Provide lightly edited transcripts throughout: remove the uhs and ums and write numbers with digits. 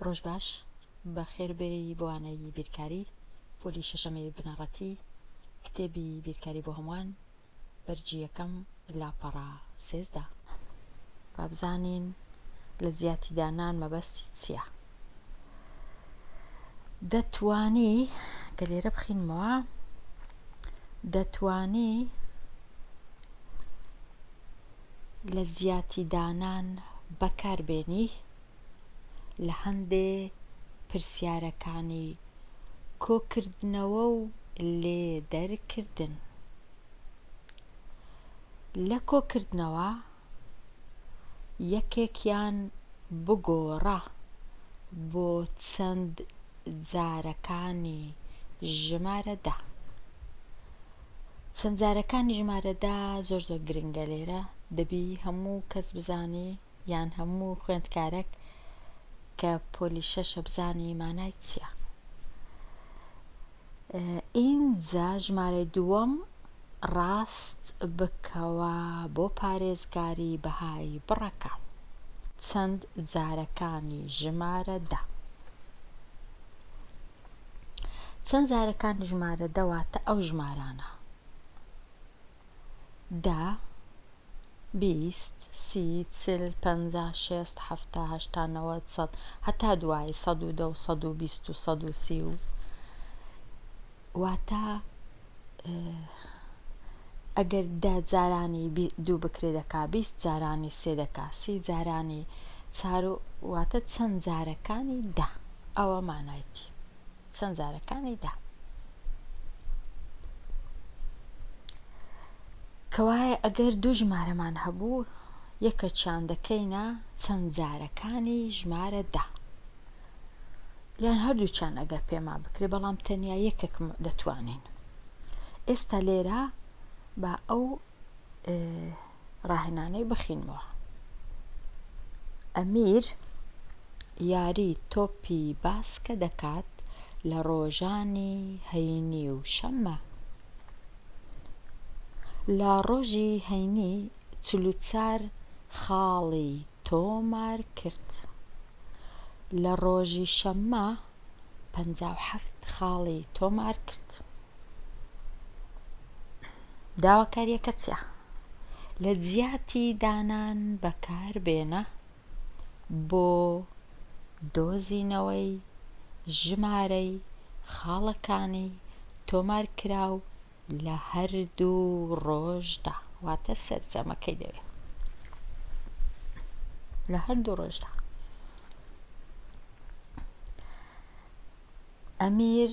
ڕۆژ باش بەخێربێی بۆوانەی بیرکاری پۆلی شەشەمەی بنەڕەتی کتێبی بیرکاری بۆ هەمووان بەرجی یەکەم لاپەڕە 13 بابزانین لە زیاتی دانان مەبەستی چییە. دەتوانی کە لێرە بخینمەوە دەتوانی لە زیاتی دانان بەکاربێنی لە هەندێ پرسیارەکانی کۆکردنەوە و لێدەرکردن. لە کۆکردنەوە یەکێکیان بگۆڕە بۆ چەند جارەکانی ژمارە 10. چەند جارەکانی ژمارە 10 زۆر گرنگە. لێرە دەبی هەموو کەس بزانێ یان هەموو خوێندکارێک کە پۆلی شەشە بزانی مانای چییە. ئینجا ژمارەی دووەم ڕاست بکەوە بۆ پارێزگاری بەهای بڕەکە. چەند جارەکانی ژمارە 10. چەند جارەکانی ژمارە 10 واتە ئەو ژمارانە 10 20 30 40 50 60 70 80 90 100 هەتا دوای 110 و 120 و 130 و واتە ئەگەر 10 جارانی 2 بکرێ دەکا 20 جارانی 3 دەکا 30 جارانی 4 واتە چەند جارەکانی 10. ئەوە مانایەتی چەند جارەکانی 10. کەوایە ئەگەر دوو ژمارەمان هەبوو یەکەچیان دەکەینە چەند جارەکانی ژمارە 10 یان هەردووچیان ئەگەر پێما بکرێ بەڵام تەنیا یەکێکم دەتوانین. ئێستا لێرە با ئەو ڕاهێنانەی بخینمەوە. ئەمیر یاری تۆپی باسکە دەکات لە ڕۆژانی هەینی و شەممە. لە ڕۆژی هەینی 44 خاڵی تۆمار کرد. لە ڕۆژی شەممە 57 خاڵی تۆمار کرد. داواکاریەکە چییە؟ لە جیاتی دانان بەکاربێنە بۆ دۆزینەوەی ژمارەی خاڵەکانی تۆمارکراو لە هەردوو ڕۆژدا. واتە سەرجەمەکەی دەوێت لە هەردوو ڕۆژدا. ئەمیر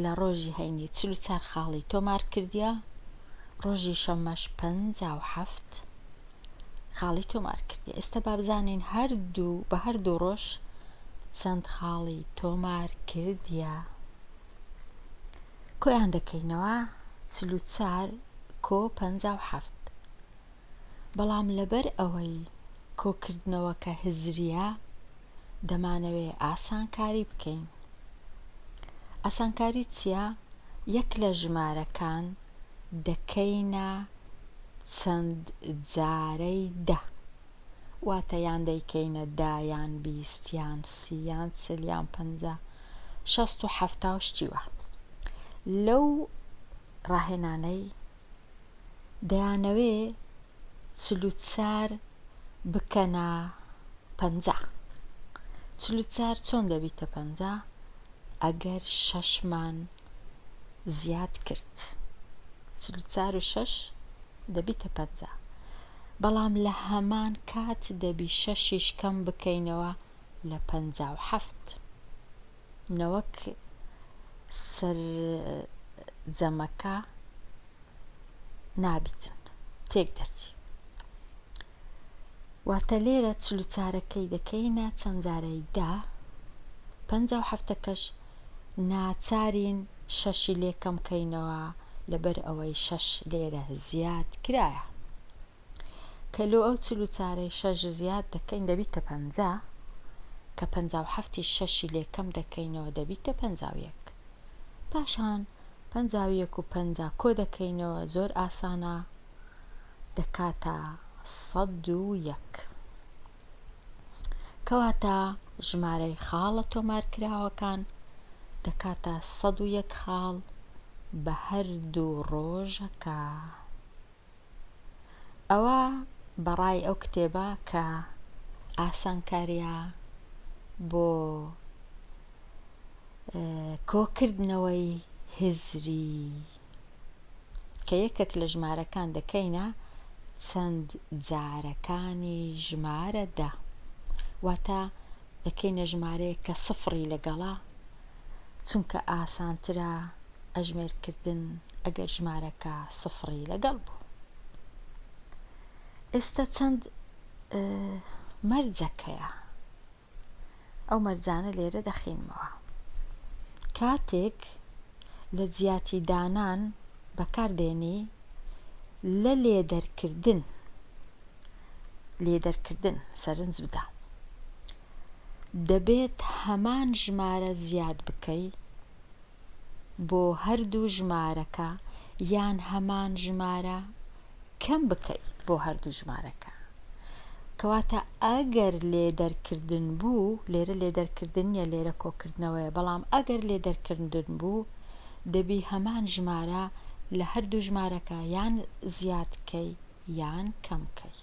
لە ڕۆژی هەینی 44 خاڵی تۆمار کردیە. ڕۆژی شەممەش 57 خاڵی تۆمار کردی. ئێستا با بزانین بە هەردوو ڕۆژ چەند خاڵی تۆمار کردیە. کۆیان دەکەینەوە 44 کۆ 57. بەڵام لەبەر ئەوەی کۆکردنەوەکە هزریە دەمانەوێ ئاسانکاری بکەین. ئاسانکاری چییە؟ یەک لە ژمارەکان دەکەینە چەند جارەی 10 واتە یان دەیکەینە 10 یان 20 یان 30 یان 40 یان 50 60 و 70 و شتیوە. لەو ڕاهێنانەی دەیانەوێ 44 بکەنە 50. 44 چۆن دەبیتە 50؟ ئەگەر 6مان زیاد کرد 44 و 6 دەبیتە 50. بەڵام لە هەمان کات دەبی 6 کەم بکەینەوە لە 57 نەوەک سەرجەمەکە نابیتن تێک دەچی. واتە لێرە 44ەکەی دەکەینە چەند جارەی 10 57ەکەش ناچارین 6 لێکەم کەینەوە لەبەر ئەوەی 6 لێرە زیاد کرایە. کە لۆ ئەو 44ی 6 زیاد دەکەین دەبیتە 50 کە 57 6 لێکەم دەکەینەوە دەبیتە 51. پاشان 51 و 50 کۆ دەکەینەوە زۆر ئاسانە دەکاتە 101. کەواتە ژمارەی خاڵە تۆمارکراوەکان دەکاتە 101 خاڵ بە هەردوو ڕۆژەکە. ئەوە بەڕای ئەو کتێبە کە ئاسانکاریە بۆ کۆکردنەوەی هزری، کە یەکێک لە ژمارەکان دەکەینە چەند جارەکانی ژمارە دە، واتە دەکەینە ژمارەیە کە سفری لەگەڵا، چونکە ئاسانترە ئەژمێرکردن ئەگەر ژمارەکە سفری لەگەڵ بوو. ئێستا چەند مەرجەکەیە، ئەو مەرجانە لێرە دەخینمەوە. کاتێک لە جیاتی دانان بەکاردێنی لە لێدەرکردن سەرنج بدە، دەبێت هەمان ژمارە زیاد بکەی بۆ هەردوو ژمارەکە یان هەمان ژمارە کەم بکەی بۆ هەردوو ژمارەکە. کەواتە ئەگەر لێدەرکردن بوو، لێرە لێدەرکردن نیە، لێرە کۆکردنەوەیە، بەڵام ئەگەر لێدەرکردن بوو دەبی هەمان ژمارە لە هەردوو ژمارەکە یان زیادکەی یان کەمکەی.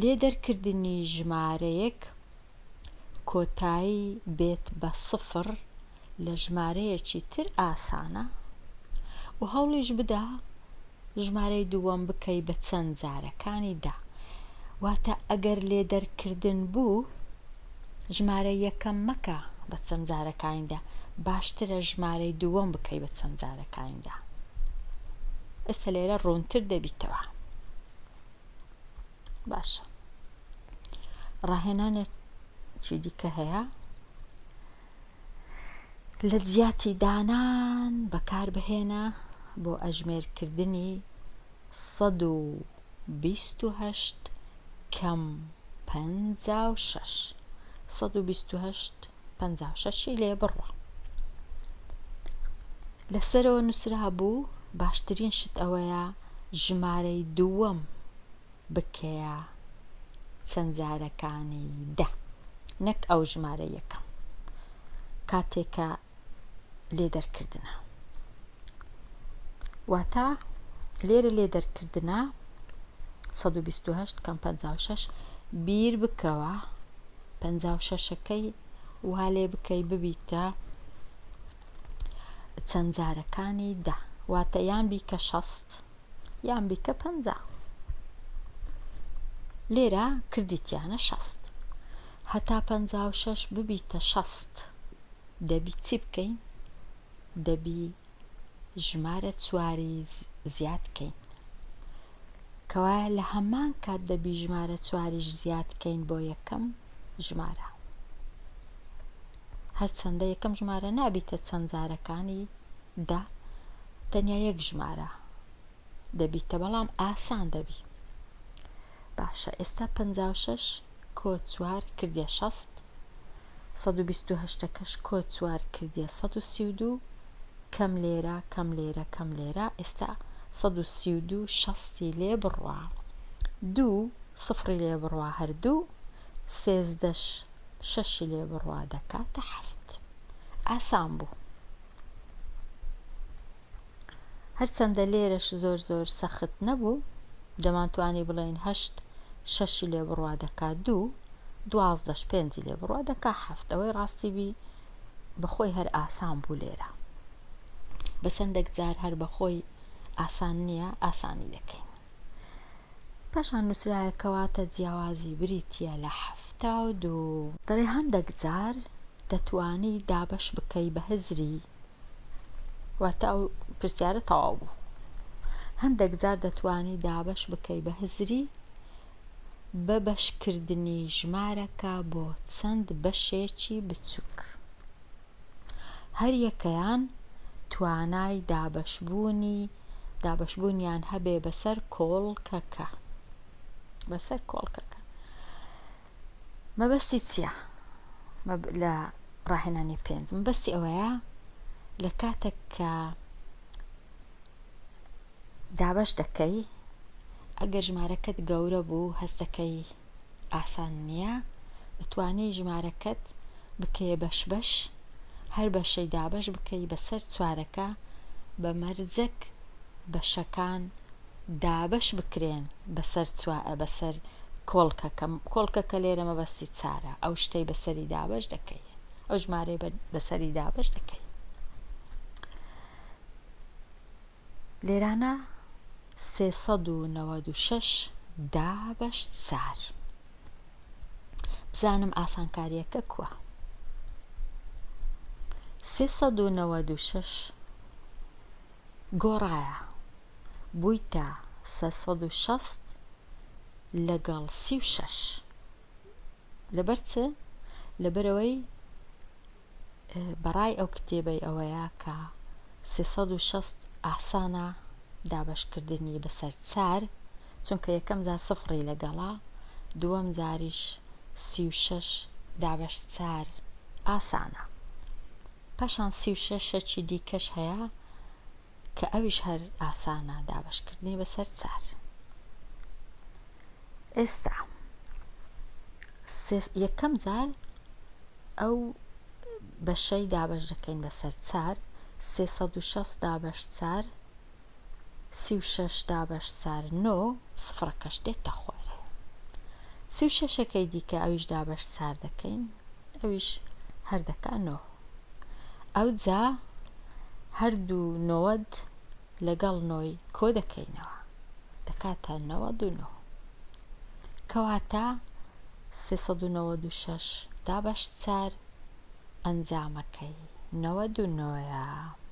لێدەرکردنی ژمارەیەک کۆتایی بێت بە سفر لە ژمارەیەکی تر ئاسانە و هەوڵیش بدە ژمارەی دووەم بکەی بە چەند جارەکانی دا، واتە ئەگەر لێدەرکردن بوو ژمارە یەکەم مەکە بە چەند جارەکانیدا، باشترە ژمارەی دووەم بکەی بە چەند جارەکانیدا. ئێستا لێرە ڕوونتر دەبیتەوە. باشە، ڕاهێنانێکی دیکە هەیە لە جیاتی دانان بەکاربهێنە بۆ ئەژمێرکردنی 128 کەم 56. 128 لێ بڕوە. لەسەرەوە نووسرا بوو باشترین شت ئەوەیە ژمارەی دووەم بکەیە چەند جارەکانی دە، نەک ئەو ژمارە یەکەم کاتێکە لێدەرکردنە. واتە لێرە لێدەرکردنە 128 کەم 56 بیر بکەوە 56ەکەی وا لێ بکەی ببیتە چەند جارەکانی دە، واتە یان بیکە 60 یان بیکە 50. لێرە کردیتیانە 60 هەتا 56 ببیتە 60 دەبی چی بکەین؟ دەبی ژمارە چواری زیادکەین، کەوایە لە هەمان کات دەبی ژمارە چواریش زیادکەین بۆ یەکەم ژمارە، هەرچەندە یەکەم ژمارە نابیتە چەند جارەکانی دا، تەنیا یەک ژمارە دەبیتە، بەڵام ئاسان دەبی. باشە، ئێستا 56 کۆ 4 کردێ 60، 128ەکەش کۆ 4 کردێ 132، کەم لێرە کەم لێرە کەم لێرە، ئێستا 132 60 لێ بڕوە، 2 سفری لێ بڕوە هەردوو، 13 6 لێ بڕوە دەکاتە 7. ئاسان بوو. هەرچەندە لێرەش زۆر زۆر سەخت نەبوو، دەمانتوانی بڵێن 8 6 لێ بڕوا دەکا 2، 12 5 لێ بڕوا دەکا 7. ئەوەی ڕاستی بی بەخۆی هەر ئاسان بوو لێرە، بەسەندێک جار هەر بەخۆی ئاسان نییە، ئاسانی دەکەین. پاشان نووسرایە کەواتە جیاوازی بریتیە لە 72. دەڵێ هەندێک جار دەتوانی دابەش بکەی بە هزری، واتە ئەو پرسیارە تەواو بوو. هەندێک جار دەتوانی دابەش بکەی بە هزری بە بەشکردنی ژمارەکە بۆ چەند بەشێکی بچووک، هەر یەکەیان توانای دابەشبوونیان هەبێ بەسەر کۆڵکەکە. مەبەستی چییە لە ڕاهێنانی 5؟ مەبەستی ئەوەیە لە کاتێک کە دابەش دەکەی ئەگەر ژمارەکەت گەورە بوو هەستەکەی ئاسان نییە، دەتوانێت ژمارەکەت بکەیە بەش بەش، هەر بەشەی دابەش بکەی بەسەر چوارەکە، بە مەرجەک بەشەکان دابەش بکرێن بەسەر کۆڵکەکە لێرە مەبەستی چارە، ئەو شتەی بەسەری دابەش دەکەی، ئەو ژمارەی بەسەری دابەش دەکەی. لێرانە 396 دابەش 4. بزانم ئاسانکاریەکە کووە. 396 گۆڕایە بوویتە 360 لەگەڵ 36. لەبەر چ؟ لەبەرەوەی بەڕای ئەو کتێبەی ئەوەیە کە 360 ئاسانە دابەشکردنی بەسەر 4، چونکە یەکەم جار سفری لەگەڵا، دووەم جاریش 36 دابەش 4 ئاسانە. پاشان 36 دیکەش هەیە کە ئەویش هەر ئاسانە دابەشکردنی بەسەر 4. ئێستا یەکەم جار ئەو بەشەی دابەش دەکەین بەسەر 4، 360 دابەش 4، 36 دابەش 4 9، سفرەکەش دێتە خوارێ. 36ەکەی دیکە ئەویش دابەش 4 دەکەین، ئەویش هەر دەکا 9. ئەو جا هەردوو 90 لەگەڵ 9 کۆ دەکەینەوە، دەکاتە 99. کەواتە 396 دابەش 4 ئەنجامەکەی 99.